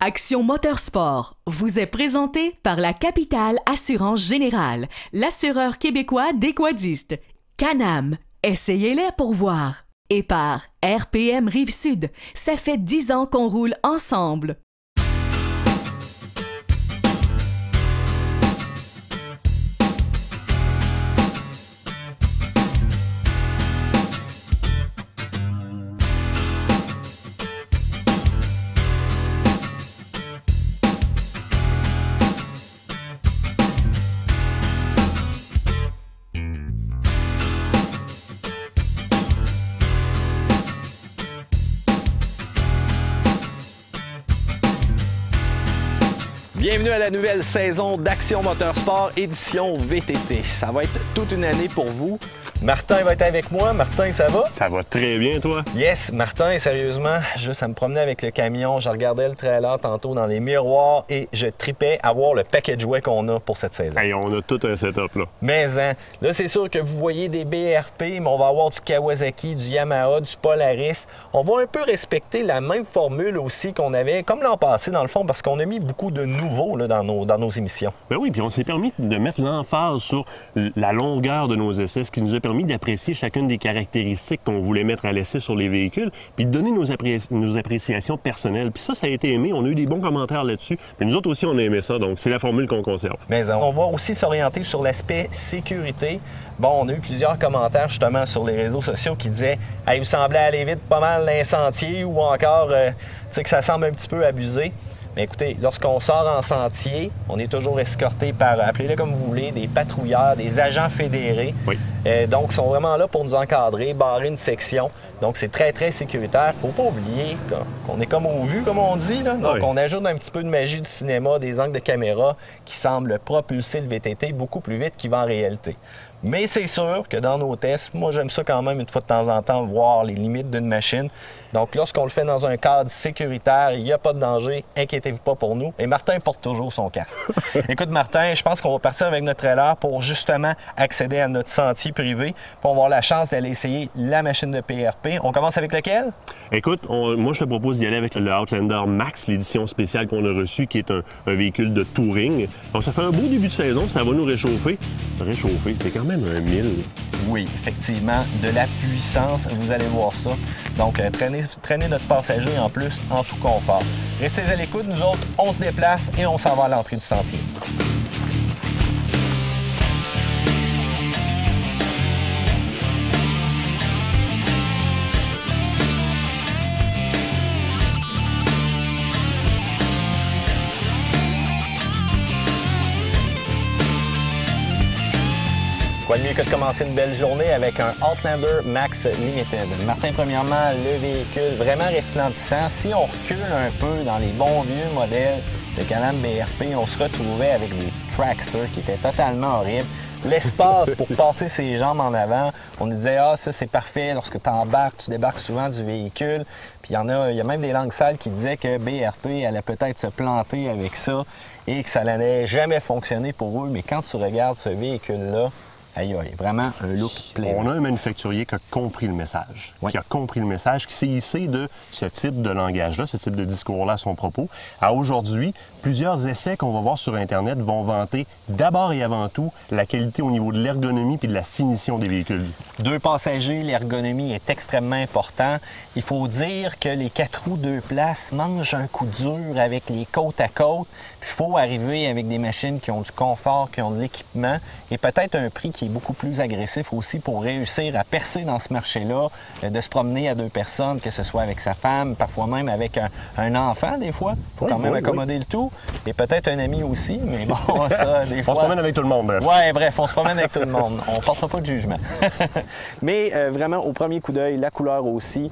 Action Motorsport vous est présenté par la Capitale Assurance Générale, l'assureur québécois des quadistes. Can-Am, essayez-les pour voir. Et par RPM Rive-Sud, ça fait 10 ans qu'on roule ensemble. Bienvenue à la nouvelle saison d'Action Motorsport, édition VTT. Ça va être toute une année pour vous. Martin va être avec moi. Martin, ça va? Ça va très bien, toi? Yes, Martin, sérieusement, juste à me promener avec le camion, je regardais le trailer tantôt dans les miroirs et je tripais à voir le paquet de jouets qu'on a pour cette saison. Hey, on a tout un setup, là. Mais hein, là, c'est sûr que vous voyez des BRP, mais on va avoir du Kawasaki, du Yamaha, du Polaris. On va un peu respecter la même formule aussi qu'on avait, comme l'an passé, dans le fond, parce qu'on a mis beaucoup de nouveaux là, dans nos émissions. Ben oui, puis on s'est permis de mettre l'emphase sur la longueur de nos essais, ce qui nous a permis d'apprécier chacune des caractéristiques qu'on voulait mettre à l'essai sur les véhicules, puis de donner nos appréciations personnelles. Puis ça a été aimé. On a eu des bons commentaires là-dessus. Mais nous autres aussi, on a aimé ça. Donc, c'est la formule qu'on conserve. Mais on va aussi s'orienter sur l'aspect sécurité. Bon, on a eu plusieurs commentaires justement sur les réseaux sociaux qui disaient « Hey, vous semblez aller vite pas mal dans les sentiers » ou encore tu sais, que ça semble un petit peu abusé. Mais écoutez, lorsqu'on sort en sentier, on est toujours escorté par, appelez-le comme vous voulez, des patrouilleurs, des agents fédérés. Oui. Donc, ils sont vraiment là pour nous encadrer, barrer une section. Donc, c'est très, très sécuritaire. Faut pas oublier qu'on est comme au vu, comme on dit. Là. Donc, oui. On ajoute un petit peu de magie du cinéma, des angles de caméra qui semblent propulser le VTT beaucoup plus vite qu'il va en réalité. Mais c'est sûr que dans nos tests, moi j'aime ça quand même une fois de temps en temps voir les limites d'une machine. Donc lorsqu'on le fait dans un cadre sécuritaire, il n'y a pas de danger, inquiétez-vous pas pour nous. Et Martin porte toujours son casque. Écoute Martin, je pense qu'on va partir avec notre trailer pour justement accéder à notre sentier privé pour avoir la chance d'aller essayer la machine de PRP. On commence avec lequel? Écoute, moi je te propose d'y aller avec le Outlander Max, l'édition spéciale qu'on a reçue, qui est un véhicule de touring. Donc ça fait un beau début de saison, ça va nous réchauffer. Réchauffer, c'est quand même un 1000. Oui, effectivement, de la puissance, vous allez voir ça. Donc, traînez notre passager en plus en tout confort. Restez à l'écoute, nous autres, on se déplace et on s'en va à l'entrée du sentier. Quoi de mieux que de commencer une belle journée avec un Outlander Max Limited. Martin, premièrement, le véhicule vraiment resplendissant. Si on recule un peu dans les bons vieux modèles de Can-Am BRP, on se retrouvait avec des Trackster qui étaient totalement horribles. L'espace pour passer ses jambes en avant, on nous disait « Ah, ça c'est parfait, lorsque tu embarques, tu débarques souvent du véhicule. » Puis il y a même des langues sales qui disaient que BRP allait peut-être se planter avec ça et que ça n'allait jamais fonctionner pour eux. Mais quand tu regardes ce véhicule-là, aïe, aïe, vraiment un look plaisant. On a un manufacturier qui a compris le message. Oui. Qui a compris le message, qui s'est hissé de ce type de langage-là, ce type de discours-là à son propos. À aujourd'hui, plusieurs essais qu'on va voir sur Internet vont vanter d'abord et avant tout la qualité au niveau de l'ergonomie puis de la finition des véhicules. 2 passagers, l'ergonomie est extrêmement important. Il faut dire que les 4 roues 2 places mangent un coup dur avec les côtes à côte. Il faut arriver avec des machines qui ont du confort, qui ont de l'équipement et peut-être un prix qui est beaucoup plus agressif aussi pour réussir à percer dans ce marché-là, de se promener à 2 personnes, que ce soit avec sa femme, parfois même avec un enfant des fois. Il faut quand même accommoder le tout. Et peut-être un ami aussi, mais bon, ça, des fois... On se promène avec tout le monde, bref. Ouais, bref, on se promène avec tout le monde. On ne portera pas de jugement. Mais vraiment, au premier coup d'œil, la couleur aussi,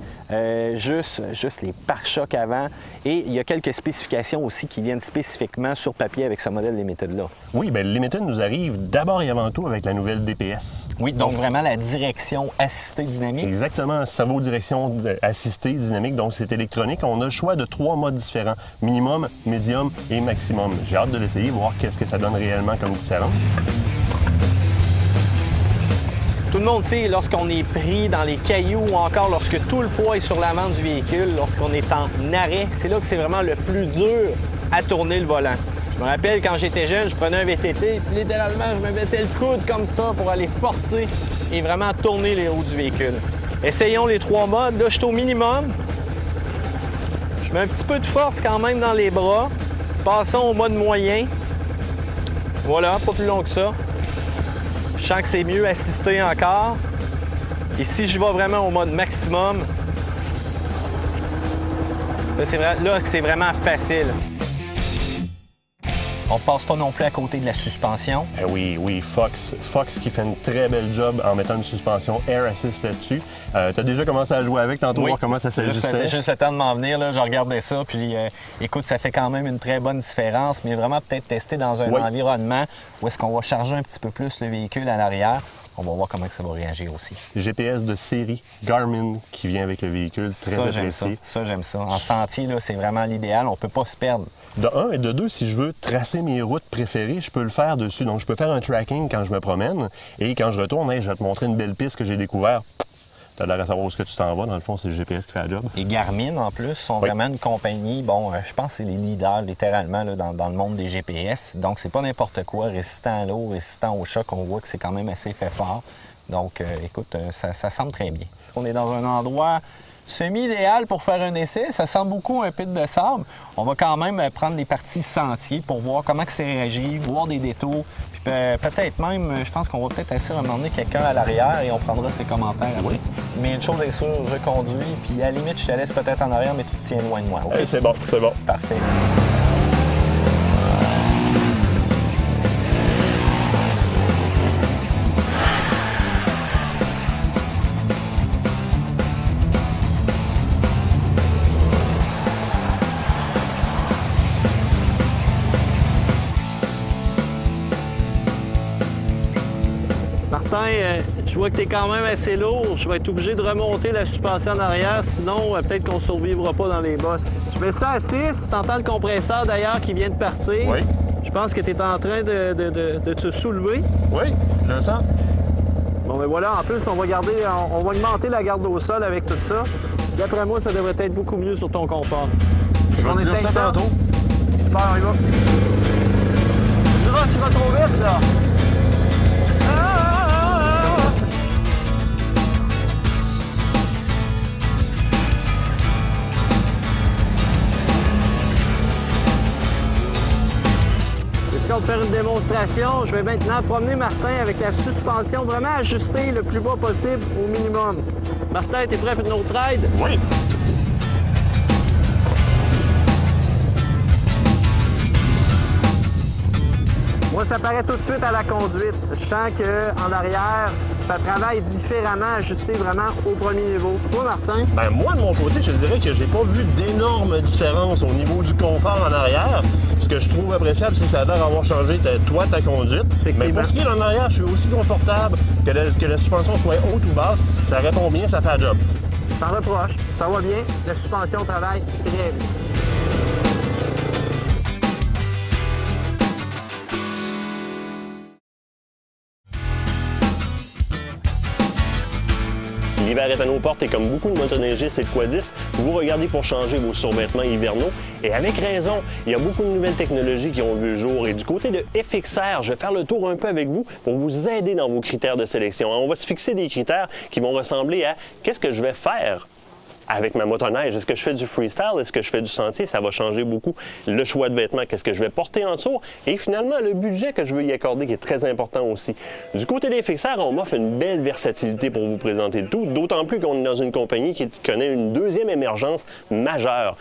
juste les pare-chocs avant. Et il y a quelques spécifications aussi qui viennent spécifiquement sur papier avec ce modèle Limited-là. Oui, bien, le Limited nous arrive d'abord et avant tout avec la nouvelle DPS. Oui, donc vraiment la direction assistée dynamique. Exactement, ça vaut direction assistée dynamique, donc c'est électronique. On a le choix de 3 modes différents, minimum, médium et maximum. J'ai hâte de l'essayer, voir qu'est-ce que ça donne réellement comme différence. Tout le monde sait, lorsqu'on est pris dans les cailloux ou encore lorsque tout le poids est sur l'avant du véhicule, lorsqu'on est en arrêt, c'est là que c'est vraiment le plus dur à tourner le volant. Je me rappelle quand j'étais jeune, je prenais un VTT, puis littéralement, je me mettais le coude comme ça pour aller forcer et vraiment tourner les roues du véhicule. Essayons les 3 modes. Là, je suis au minimum. Je mets un petit peu de force quand même dans les bras. Passons au mode moyen. Voilà, pas plus long que ça. Je sens que c'est mieux assisté encore. Et si je vais vraiment au mode maximum, là, c'est vraiment facile. On passe pas non plus à côté de la suspension. Oui, Fox qui fait une très belle job en mettant une suspension Air Assist là-dessus. Tu as déjà commencé à jouer avec tantôt, voir comment ça s'ajustait. Juste le temps de m'en venir, là, je regardais ça, puis écoute, ça fait quand même une très bonne différence, mais vraiment peut-être tester dans un environnement où est-ce qu'on va charger un petit peu plus le véhicule à l'arrière. On va voir comment ça va réagir aussi. GPS de série Garmin qui vient avec le véhicule, très apprécié. Ça, j'aime ça. En sentier, là, c'est vraiment l'idéal. On peut pas se perdre. De un et de deux, si je veux tracer mes routes préférées, je peux le faire dessus. Donc, je peux faire un tracking quand je me promène et quand je retourne, je vais te montrer une belle piste que j'ai découverte. Tu as l'air à savoir où est-ce que tu t'en vas. Dans le fond, c'est le GPS qui fait la job. Et Garmin, en plus, sont vraiment une compagnie, je pense que c'est les leaders, littéralement, là, dans le monde des GPS. Donc, c'est pas n'importe quoi, résistant à l'eau, résistant au choc. On voit que c'est quand même assez fait fort. Donc, écoute, ça semble très bien. On est dans un endroit semi-idéal pour faire un essai. Ça sent beaucoup un pit de sable. On va quand même prendre les parties sentiers pour voir comment ça réagit, voir des détours. Puis peut-être même, je pense qu'on va peut-être essayer de m'emmener quelqu'un à l'arrière et on prendra ses commentaires après. Mais une chose est sûre, je conduis, puis à la limite, je te laisse peut-être en arrière, mais tu te tiens loin de moi. Okay? C'est bon, c'est bon. Parfait. Martin, je vois que tu es quand même assez lourd. Je vais être obligé de remonter la suspension en arrière, sinon peut-être qu'on ne survivra pas dans les bosses. Je mets ça à 6. Tu entends le compresseur d'ailleurs qui vient de partir. Oui. Je pense que tu es en train de te soulever. Oui, je le sens. Bon, ben voilà, en plus, on va augmenter la garde au sol avec tout ça. D'après moi, ça devrait être beaucoup mieux sur ton confort. On essaye ça tantôt. Super, on y va. Tu vas trop vite, là. De faire une démonstration, je vais maintenant promener Martin avec la suspension vraiment ajustée le plus bas possible au minimum. Martin, t'es prêt pour une autre ride? Oui. Moi, ça paraît tout de suite à la conduite. Je sens qu'en arrière, ça travaille différemment, ajusté vraiment au premier niveau. Toi, Martin? Ben moi, de mon côté, je dirais que j'ai pas vu d'énormes différences au niveau du confort en arrière. Ce que je trouve appréciable, c'est que ça a l'air d'avoir changé ta conduite. Mais pour ce qui est en arrière, je suis aussi confortable que la suspension soit haute ou basse. Ça répond bien, ça fait la job. Ça reproche, ça va bien. La suspension travaille très bien. L'hiver est à nos portes et comme beaucoup de motoneigistes et de quadistes, vous regardez pour changer vos survêtements hivernaux. Et avec raison, il y a beaucoup de nouvelles technologies qui ont vu le jour. Et du côté de FXR, je vais faire le tour un peu avec vous pour vous aider dans vos critères de sélection. On va se fixer des critères qui vont ressembler à qu'est-ce que je vais faire avec ma motoneige. Est-ce que je fais du freestyle? Est-ce que je fais du sentier? Ça va changer beaucoup. Le choix de vêtements, qu'est-ce que je vais porter en dessous? Et finalement, le budget que je veux y accorder qui est très important aussi. Du côté des FXR, on m'offre une belle versatilité pour vous présenter le tout, d'autant plus qu'on est dans une compagnie qui connaît une deuxième émergence majeure.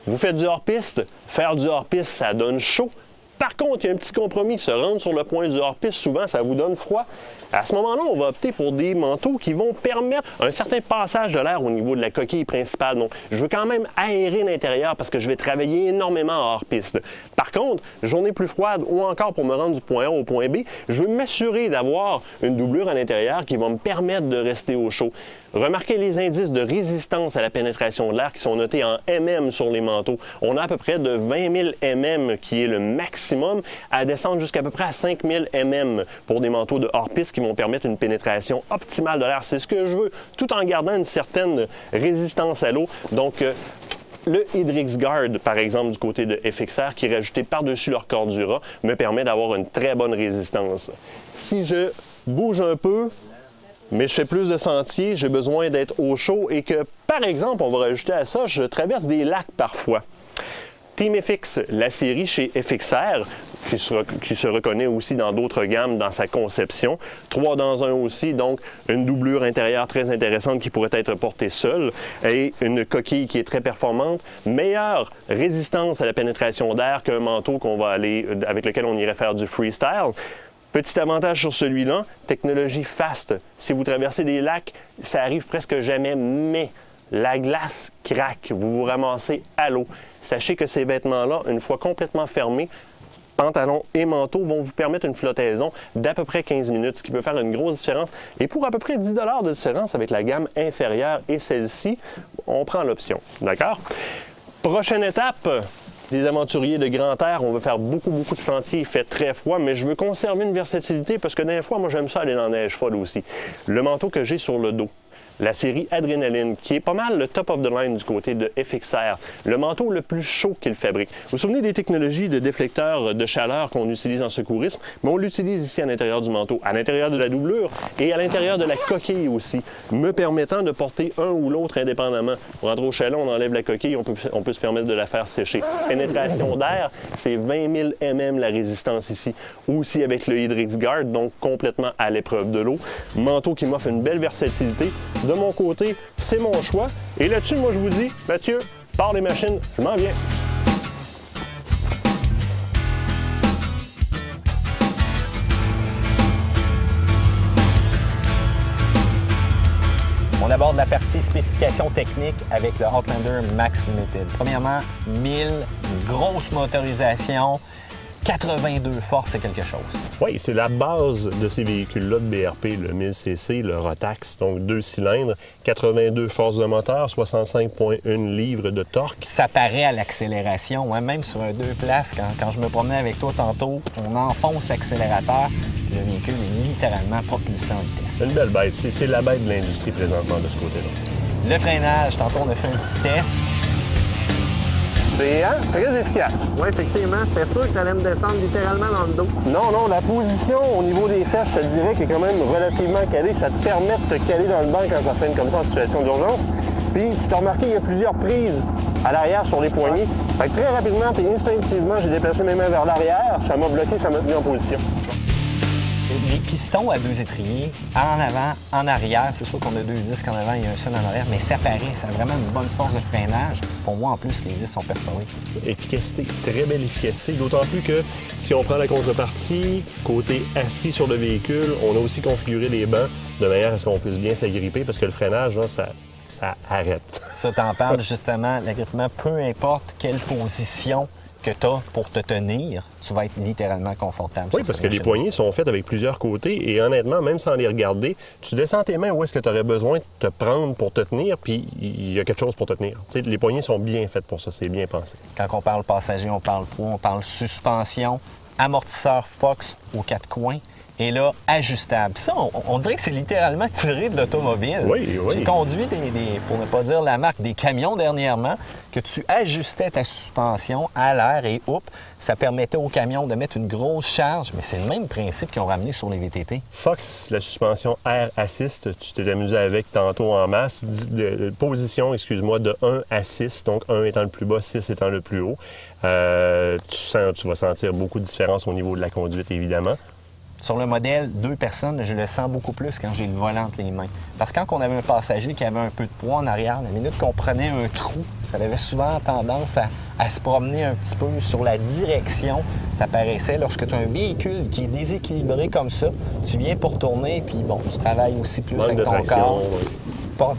Vous faites du hors-piste, faire du hors-piste, ça donne chaud. Par contre, il y a un petit compromis, se rendre sur le point du hors-piste, souvent, ça vous donne froid. À ce moment-là, on va opter pour des manteaux qui vont permettre un certain passage de l'air au niveau de la coquille principale. Donc, je veux quand même aérer l'intérieur parce que je vais travailler énormément hors-piste. Par contre, journée plus froide ou encore pour me rendre du point A au point B, je veux m'assurer d'avoir une doublure à l'intérieur qui va me permettre de rester au chaud. Remarquez les indices de résistance à la pénétration de l'air qui sont notés en mm sur les manteaux. On a à peu près de 20 000 mm qui est le maximum à descendre jusqu'à peu près à 5 000 mm pour des manteaux de hors-piste qui vont permettre une pénétration optimale de l'air. C'est ce que je veux, tout en gardant une certaine résistance à l'eau. Donc, le Hydrix Guard, par exemple, du côté de FXR, qui est rajouté par-dessus leur Cordura, me permet d'avoir une très bonne résistance. Si je bouge un peu, mais je fais plus de sentiers, j'ai besoin d'être au chaud et que, par exemple, on va rajouter à ça, je traverse des lacs parfois. Team FX, la série chez FXR, qui se reconnaît aussi dans d'autres gammes dans sa conception. 3 dans 1 aussi, donc une doublure intérieure très intéressante qui pourrait être portée seule et une coquille qui est très performante. Meilleure résistance à la pénétration d'air qu'un manteau avec lequel on irait faire du freestyle. Petit avantage sur celui-là, technologie fast. Si vous traversez des lacs, ça arrive presque jamais, mais la glace craque, vous vous ramassez à l'eau. Sachez que ces vêtements-là, une fois complètement fermés, pantalons et manteaux vont vous permettre une flottaison d'à peu près 15 minutes, ce qui peut faire une grosse différence. Et pour à peu près 10 $ de différence avec la gamme inférieure et celle-ci, on prend l'option. D'accord? Prochaine étape, les aventuriers de grand air, on veut faire beaucoup de sentiers, il fait très froid, mais je veux conserver une versatilité parce que des fois, moi j'aime ça aller dans la neige froide aussi. Le manteau que j'ai sur le dos, la série Adrenaline, qui est pas mal le top of the line du côté de FXR, le manteau le plus chaud qu'ils fabriquent. Vous vous souvenez des technologies de déflecteurs de chaleur qu'on utilise en secourisme, mais on l'utilise ici à l'intérieur du manteau, à l'intérieur de la doublure et à l'intérieur de la coquille aussi, me permettant de porter un ou l'autre indépendamment. On rentre au chalet, on enlève la coquille, on peut se permettre de la faire sécher. Pénétration d'air, c'est 20 000 mm la résistance ici, aussi avec le Hydrix Guard, donc complètement à l'épreuve de l'eau. Manteau qui m'offre une belle versatilité. De mon côté, c'est mon choix. Et là-dessus, moi, je vous dis, Mathieu, pars les machines, je m'en viens. On aborde la partie spécification technique avec le Outlander Max Limited. Premièrement, 1000, grosse motorisation, 82 forces, c'est quelque chose. Oui, c'est la base de ces véhicules-là de BRP, le 1000cc, le Rotax, donc 2 cylindres, 82 forces de moteur, 65,1 livres de torque. Ça paraît à l'accélération, hein? Même sur un 2 places, quand je me promenais avec toi tantôt, on enfonce l'accélérateur, le véhicule est littéralement propulsé en vitesse. Une belle bête, c'est la bête de l'industrie présentement de ce côté-là. Le freinage, tantôt on a fait un petit test. C'est très efficace. Oui, effectivement. J'étais sûr que tu allais me descendre littéralement dans le dos. Non, la position au niveau des fesses, je te dirais qu'elle est quand même relativement calée. Ça te permet de te caler dans le banc quand ça freine comme ça en situation d'urgence. Puis, si tu as remarqué, il y a plusieurs prises à l'arrière sur les poignées. Fait que très rapidement et instinctivement, j'ai déplacé mes mains vers l'arrière. Ça m'a bloqué, ça m'a tenu en position. Les pistons à 2 étriers, en avant, en arrière, c'est sûr qu'on a 2 disques en avant et un seul en arrière, mais ça paraît, ça a vraiment une bonne force de freinage. Pour moi, en plus, les disques sont perforés. Efficacité, très belle efficacité, d'autant plus que si on prend la contrepartie, côté assis sur le véhicule, on a aussi configuré les bancs de manière à ce qu'on puisse bien s'agripper parce que le freinage, là, ça arrête. Ça, t'en parles justement, l'agrippement, peu importe quelle position que tu as pour te tenir, tu vas être littéralement confortable. Oui, parce que les poignées sont faites avec plusieurs côtés et honnêtement, même sans les regarder, tu descends tes mains où est-ce que tu aurais besoin de te prendre pour te tenir, puis il y a quelque chose pour te tenir. Tu sais, les poignées sont bien faites pour ça, c'est bien pensé. Quand on parle passager, on parle poids, on parle suspension, amortisseur Fox aux 4 coins. Et là, ajustable. Ça, on dirait que c'est littéralement tiré de l'automobile. Oui. J'ai conduit, pour ne pas dire la marque, des camions dernièrement, que tu ajustais ta suspension à l'air et ça permettait au camion de mettre une grosse charge. Mais c'est le même principe qu'ils ont ramené sur les VTT. Fox, la suspension Air Assist, tu t'es amusé avec tantôt en masse. Position, de 1 à 6, donc 1 étant le plus bas, 6 étant le plus haut. Tu vas sentir beaucoup de différence au niveau de la conduite, évidemment. Sur le modèle 2 personnes, je le sens beaucoup plus quand j'ai le volant entre les mains. Parce que quand on avait un passager qui avait un peu de poids en arrière, la minute qu'on prenait un trou, ça avait souvent tendance à se promener un petit peu sur la direction. Ça paraissait lorsque tu as un véhicule qui est déséquilibré comme ça, tu viens pour tourner, puis bon, tu travailles aussi plus avec ton corps.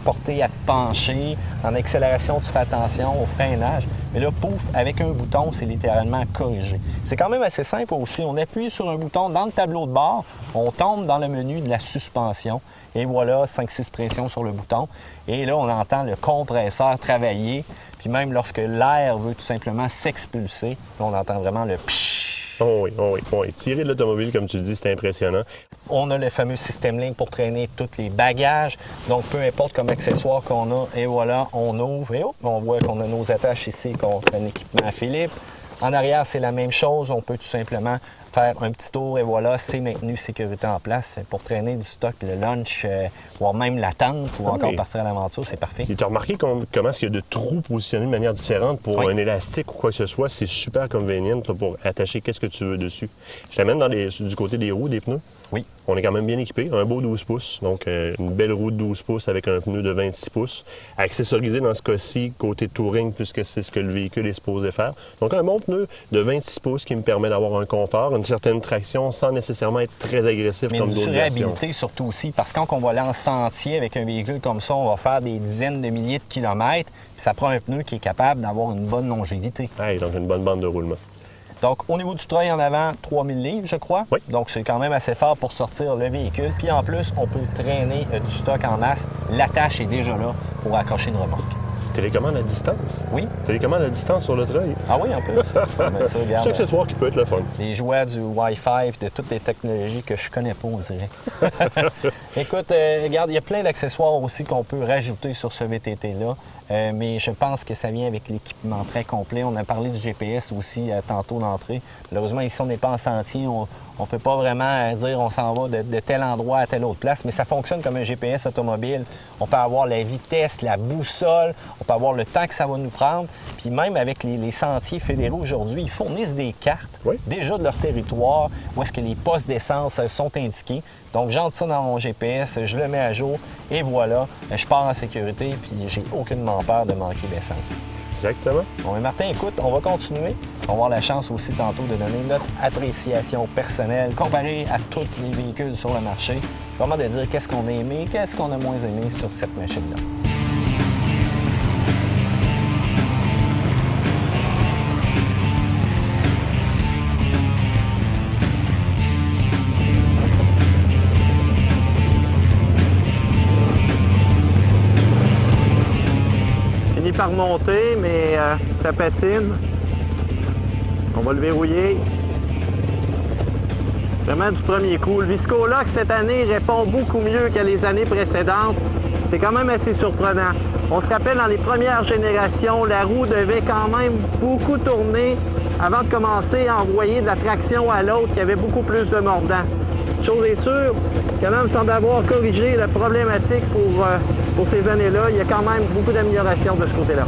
porté à te pencher. En accélération, tu fais attention au freinage. Mais là, pouf, avec un bouton, c'est littéralement corrigé. C'est quand même assez simple aussi. On appuie sur un bouton dans le tableau de bord, on tombe dans le menu de la suspension. Et voilà, 5-6 pressions sur le bouton. Et là, on entend le compresseur travailler. Puis même lorsque l'air veut tout simplement s'expulser, là, on entend vraiment le pshhh. Oh oui, oh oui, oh oui. Tirer de l'automobile, comme tu le dis, c'est impressionnant. On a le fameux système ligne pour traîner tous les bagages. Donc, peu importe comme accessoire qu'on a, et voilà, on ouvre et hop, on voit qu'on a nos attaches ici contre un équipement à Philippe. En arrière, c'est la même chose. On peut tout simplement faire un petit tour et voilà, c'est maintenu, sécurité en place pour traîner du stock, le lunch, voire même la tente ou encore partir à l'aventure, c'est parfait. Tu as remarqué comment est-ce qu'il y a de trous positionnés de manière différente pour un élastique ou quoi que ce soit, c'est super convenient là, pour attacher qu'est-ce que tu veux dessus. Je t'amène du côté des roues, des pneus. Oui. On est quand même bien équipé. Un beau 12 pouces, donc une belle roue de 12 pouces avec un pneu de 26 pouces. Accessorisé dans ce cas-ci, côté touring, puisque c'est ce que le véhicule est supposé faire. Donc un bon pneu de 26 pouces qui me permet d'avoir un confort, une certaine traction sans nécessairement être très agressif comme d'autres versions. Mais une durabilité surtout aussi, parce que quand on va aller en sentier avec un véhicule comme ça, on va faire des dizaines de milliers de kilomètres, puis ça prend un pneu qui est capable d'avoir une bonne longévité. Ouais, donc une bonne bande de roulement. Donc, au niveau du treuil en avant, 3000 livres, je crois. Oui. Donc, c'est quand même assez fort pour sortir le véhicule. Puis, en plus, on peut traîner du stock en masse. L'attache est déjà là pour accrocher une remorque. Télécommande à distance? Oui. Télécommande à distance sur le treuil? Ah oui, en plus. C'est un accessoire qui peut être le fun. Les jouets du Wi-Fi et de toutes les technologies que je connais pas, on dirait. Écoute, regarde, il y a plein d'accessoires aussi qu'on peut rajouter sur ce VTT-là. Mais je pense que ça vient avec l'équipement très complet. On a parlé du GPS aussi tantôt d'entrée. Malheureusement, ici, on n'est pas en sentier. On ne peut pas vraiment dire on s'en va de tel endroit à telle autre place, mais ça fonctionne comme un GPS automobile. On peut avoir la vitesse, la boussole, on peut avoir le temps que ça va nous prendre. Puis même avec les sentiers fédéraux aujourd'hui, ils fournissent des cartes déjà de leur territoire, où est-ce que les postes d'essence sont indiqués. Donc, j'entre ça dans mon GPS, je le mets à jour et voilà, je pars en sécurité puis j'ai aucunement peur de manquer d'essence. Exactement. Bon, mais Martin, écoute, on va continuer. On va avoir la chance aussi tantôt de donner notre appréciation personnelle comparée à tous les véhicules sur le marché. Vraiment de dire qu'est-ce qu'on a aimé, qu'est-ce qu'on a moins aimé sur cette machine-là. Par monter, mais ça patine. On va le verrouiller. Vraiment du premier coup. Le Viscolox cette année répond beaucoup mieux que les années précédentes. C'est quand même assez surprenant. On se rappelle, dans les premières générations, la roue devait quand même beaucoup tourner avant de commencer à envoyer de la traction à l'autre qui avait beaucoup plus de mordant. Chose est sûre, Can-Am semble avoir corrigé la problématique pour ces années-là. Il y a quand même beaucoup d'améliorations de ce côté-là.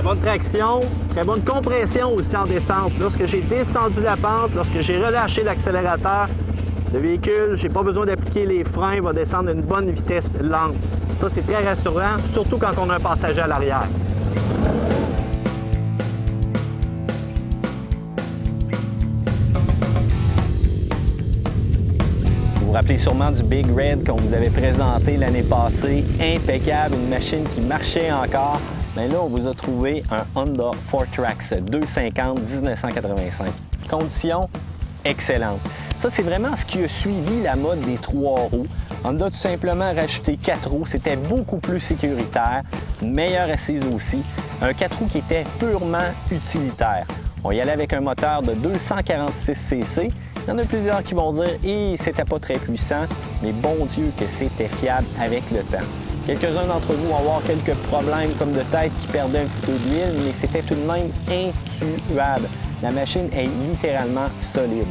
Bonne traction, très bonne compression aussi en descente. Lorsque j'ai descendu la pente, lorsque j'ai relâché l'accélérateur, le véhicule, j'ai pas besoin d'appliquer les freins, il va descendre à une bonne vitesse lente. Ça, c'est très rassurant, surtout quand on a un passager à l'arrière. Vous vous rappelez sûrement du Big Red qu'on vous avait présenté l'année passée. Impeccable, une machine qui marchait encore. Mais là, on vous a trouvé un Honda Fortrax 250 1985. Conditions excellentes. Ça, c'est vraiment ce qui a suivi la mode des 3 roues. Honda a tout simplement rajouté 4 roues. C'était beaucoup plus sécuritaire, une meilleure assise aussi. Un 4 roues qui était purement utilitaire. On y allait avec un moteur de 246 cc. Il y en a plusieurs qui vont dire « et c'était pas très puissant », mais bon Dieu que c'était fiable avec le temps. Quelques-uns d'entre vous vont avoir quelques problèmes comme de tête qui perdaient un petit peu d'huile, mais c'était tout de même intuable. La machine est littéralement solide.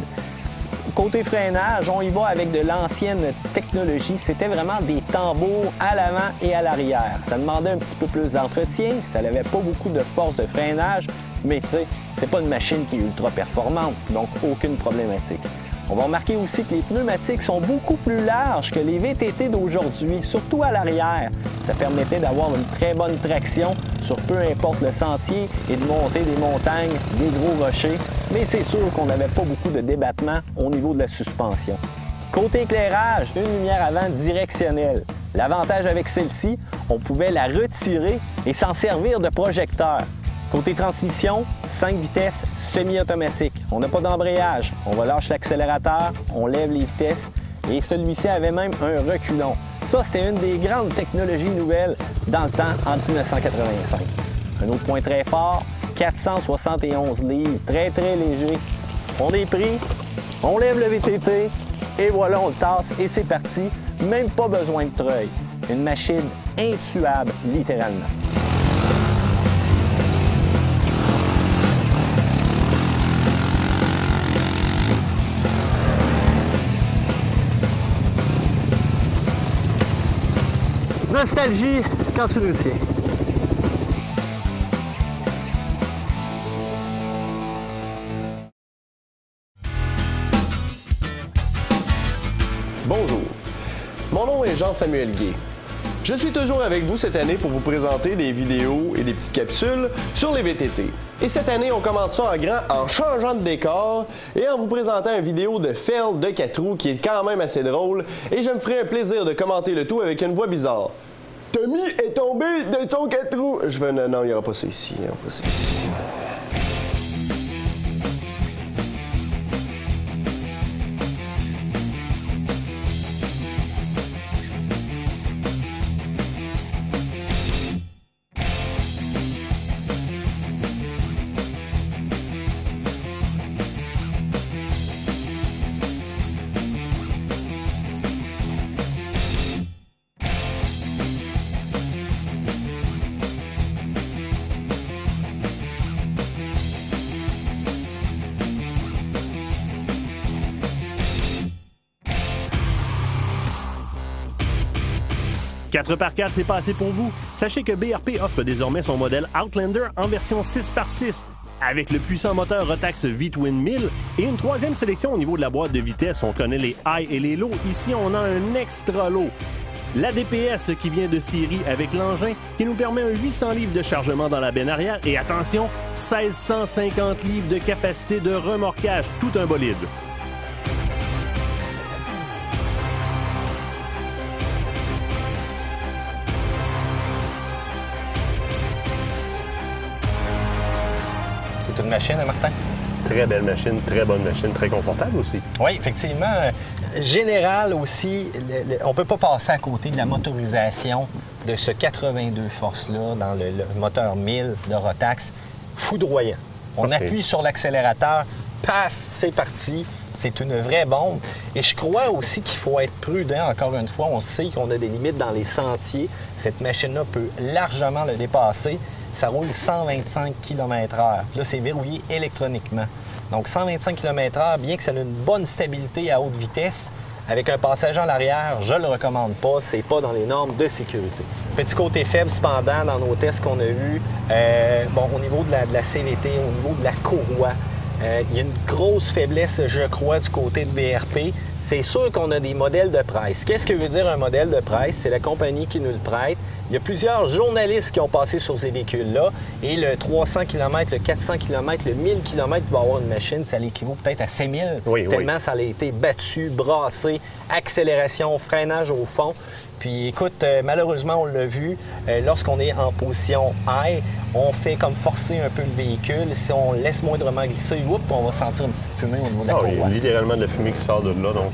Côté freinage, on y va avec de l'ancienne technologie. C'était vraiment des tambours à l'avant et à l'arrière. Ça demandait un petit peu plus d'entretien, ça n'avait pas beaucoup de force de freinage, mais tu sais, c'est pas une machine qui est ultra performante, donc aucune problématique. On va remarquer aussi que les pneumatiques sont beaucoup plus larges que les VTT d'aujourd'hui, surtout à l'arrière. Ça permettait d'avoir une très bonne traction sur peu importe le sentier et de monter des montagnes, des gros rochers, mais c'est sûr qu'on n'avait pas beaucoup de débattement au niveau de la suspension. Côté éclairage, une lumière avant directionnelle. L'avantage avec celle-ci, on pouvait la retirer et s'en servir de projecteur. Côté transmission, 5 vitesses semi-automatique. On n'a pas d'embrayage. On relâche l'accélérateur, on lève les vitesses et celui-ci avait même un reculon. Ça, c'était une des grandes technologies nouvelles dans le temps en 1985. Un autre point très fort, 471 livres, très léger. On est pris, on lève le VTT et voilà, on le tasse et c'est parti. Même pas besoin de treuil. Une machine intuable, littéralement. Nostalgie quand tu nous tiens. Bonjour, mon nom est Jean-Samuel Gué. Je suis toujours avec vous cette année pour vous présenter des vidéos et des petites capsules sur les VTT. Et cette année, on commence ça en grand en changeant de décor et en vous présentant une vidéo de Fel de 4 roues qui est quand même assez drôle et je me ferai un plaisir de commenter le tout avec une voix bizarre. Tommy est tombé de son 4 roues. Je veux... Non, il n'y aura pas ça ici. Il n'y aura pas ça ici. « 4x4, c'est pas assez pour vous. Sachez que BRP offre désormais son modèle Outlander en version 6x6 avec le puissant moteur Rotax V-Twin 1000 et une troisième sélection au niveau de la boîte de vitesse. On connaît les high et les low. Ici, on a un extra low. La DPS qui vient de série avec l'engin qui nous permet un 800 livres de chargement dans la benne arrière et attention, 1650 livres de capacité de remorquage, tout un bolide. C'est une machine, hein, Martin? Très belle machine, très bonne machine, très confortable aussi. Oui, effectivement. Général aussi, on ne peut pas passer à côté de la motorisation de ce 82 forces-là dans le moteur 1000 de Rotax. Foudroyant. On appuie sur l'accélérateur, paf, c'est parti. C'est une vraie bombe. Et je crois aussi qu'il faut être prudent. Encore une fois, on sait qu'on a des limites dans les sentiers. Cette machine-là peut largement le dépasser. Ça roule 125 km/h. Là, c'est verrouillé électroniquement. Donc, 125 km/h, bien que ça ait une bonne stabilité à haute vitesse, avec un passager à l'arrière, je ne le recommande pas. C'est pas dans les normes de sécurité. Petit côté faible, cependant, dans nos tests qu'on a vus, au niveau de la CVT, au niveau de la courroie, il y a une grosse faiblesse, je crois, du côté de BRP. C'est sûr qu'on a des modèles de presse. Qu'est-ce que veut dire un modèle de presse? C'est la compagnie qui nous le prête. Il y a plusieurs journalistes qui ont passé sur ces véhicules-là. Et le 300 km, le 400 km, le 1000 km va avoir une machine, ça l'équivaut peut-être à 6000. Tellement ça a été battu, brassé, accélération, freinage au fond. Puis écoute, malheureusement, on l'a vu, lorsqu'on est en position high, on fait comme forcer un peu le véhicule. Si on laisse moindrement glisser, on va sentir une petite fumée au niveau de la courroie. Il y a littéralement de la fumée qui sort de là, donc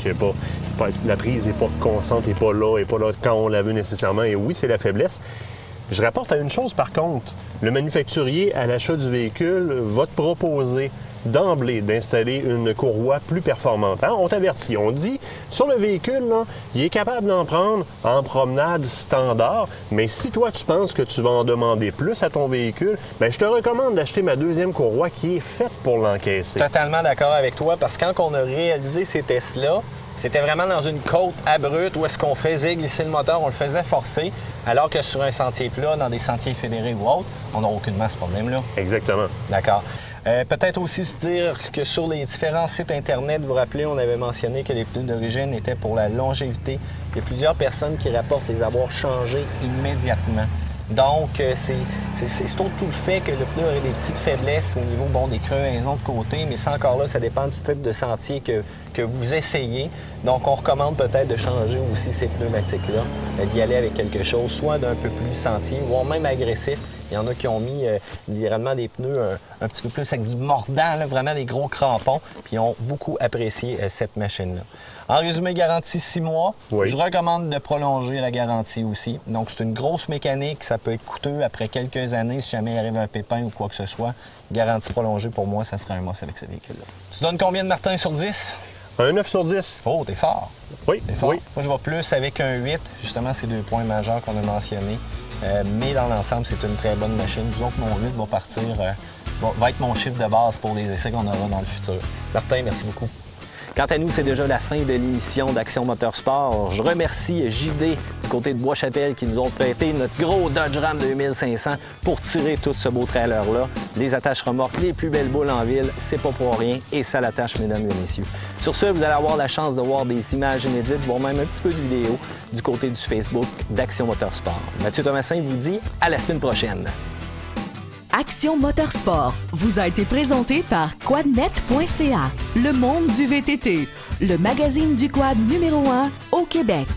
la prise n'est pas constante, n'est pas là quand on la veut nécessairement. Et oui, c'est la faiblesse. Je rapporte à une chose par contre, le manufacturier à l'achat du véhicule va te proposer d'emblée d'installer une courroie plus performante. Hein? On t'avertit, on dit, sur le véhicule, là, il est capable d'en prendre en promenade standard, mais si toi, tu penses que tu vas en demander plus à ton véhicule, bien, je te recommande d'acheter ma deuxième courroie qui est faite pour l'encaisser. Totalement d'accord avec toi, parce que quand on a réalisé ces tests-là, c'était vraiment dans une côte abrupte où est-ce qu'on faisait glisser le moteur, on le faisait forcer, alors que sur un sentier plat, dans des sentiers fédérés ou autres, on n'a aucunement ce problème-là. Exactement. D'accord. Peut-être aussi se dire que sur les différents sites Internet, vous vous rappelez, on avait mentionné que les pneus d'origine étaient pour la longévité. Il y a plusieurs personnes qui rapportent les avoir changés immédiatement. Donc, c'est surtout le fait que le pneu aurait des petites faiblesses au niveau des crevaisons de côté, mais ça encore là, ça dépend du type de sentier que vous essayez. Donc, on recommande peut-être de changer aussi ces pneumatiques-là, d'y aller avec quelque chose, soit d'un peu plus sentier, voire même agressif. Il y en a qui ont mis littéralement des pneus un petit peu plus avec du mordant, là, vraiment des gros crampons, puis ils ont beaucoup apprécié cette machine-là. En résumé, garantie 6 mois. Oui. Je recommande de prolonger la garantie aussi. Donc, c'est une grosse mécanique. Ça peut être coûteux après quelques années si jamais il arrive un pépin ou quoi que ce soit. Garantie prolongée, pour moi, ça serait un must avec ce véhicule-là. Tu donnes combien de Martin sur 10? Un 9 sur 10. Oh, t'es fort. Oui, T'es fort. oui. Moi, je vais plus avec un 8. Justement, ces 2 points majeurs qu'on a mentionnés. Mais dans l'ensemble, c'est une très bonne machine. Disons que mon 8 va partir, va être mon chiffre de base pour les essais qu'on aura dans le futur. Martin, merci beaucoup. Quant à nous, c'est déjà la fin de l'émission d'Action Motorsport. Je remercie JD du côté de Bois-Châtel qui nous ont prêté notre gros Dodge Ram 2500 pour tirer tout ce beau trailer-là. Les attaches remorques, les plus belles boules en ville, c'est pas pour rien et ça l'attache, mesdames et messieurs. Sur ce, vous allez avoir la chance de voir des images inédites, voire même un petit peu de vidéo du côté du Facebook d'Action Motorsport. Mathieu Thomasin vous dit à la semaine prochaine. Action Motorsport vous a été présenté par quadnet.ca, le monde du VTT, le magazine du quad numéro 1 au Québec.